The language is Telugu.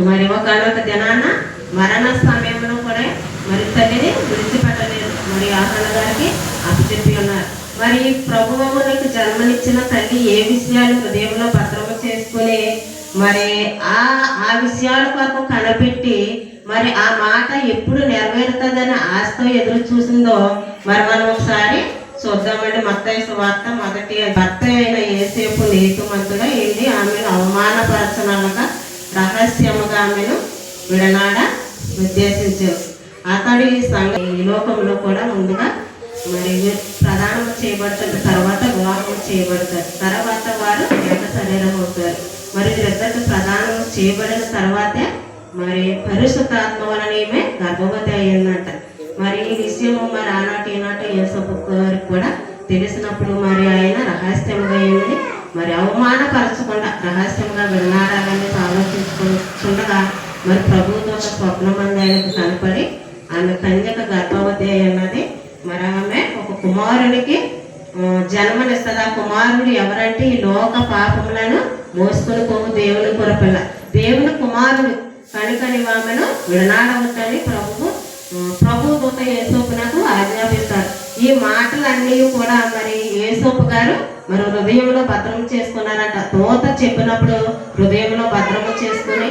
మరి ఒకనొక దినాన మరణ సమయంలో కూడా మరి తల్లిని విడిచిపెట్టలేదు. మరి ఆహ్లాద గారికి అప్పచెప్పి ఉన్నారు. మరి ప్రభువులకు జన్మనిచ్చిన తల్లి ఏ విషయాలు హృదయంలో భద్రము చేసుకుని మరి ఆ విషయాల కొరకు కనిపెట్టి మరి ఆ మాట ఎప్పుడు నెరవేరుతుందని ఆశతో ఎదురు చూసిందో మరి మనం ఒకసారి చూద్దామండి. మత్తయి సువార్త మొదటి భర్త అయిన యేసేపు నీతిమంతుడా ఏంటి ఆమెను అవమానపరచనగా రహస్యముగా ఆమెను విడనాడ ఉద్దేశించారు. అతడు ఈ లోకంలో కూడా ముందుగా మరి ప్రదానం చేయబడతాడు, తర్వాత వివాహం చేయబడతారు, తర్వాత వారు ఏక శరీరం అవుతారు. మరి వీరిద్దరికి ప్రదానం చేయబడిన తర్వాతే మరి పరిశుద్ధాత్మ వలన గర్భవతి అయ్యిందంట. మరి ఈ విషయము మరి ఆనాటి ఈనాటి యేసప్ప గారికి కూడా తెలిసినప్పుడు మరి ఆయన రహస్యంగా ఏమని మరి అవమానపరచకుండా రహస్యంగా విడనాడాలని ఆలోచించుకుంటుండగా మరి ప్రభువుతో ఒక స్వప్నమంది ఆయనకు కనపడి ఆమె కన్యక గర్భవతి అన్నది మరి ఆమె ఒక కుమారునికి జన్మనిస్తుంది. ఆ కుమారుడు ఎవరంటే ఈ లోక పాపములను మోసుకొని పోవు దేవుని కొరపిల్ల, దేవుని కుమారుడు కనుకని ఆమెను విడనాడవద్దని ప్రభు దూత యేసోపునకు ఆజ్ఞాపిస్తారు. ఈ మాటలన్నీ కూడా మరి యేసోపు గారు మరి హృదయంలో భద్రం చేసుకున్నారంట. దూత చెప్పినప్పుడు హృదయంలో భద్రము చేసుకుని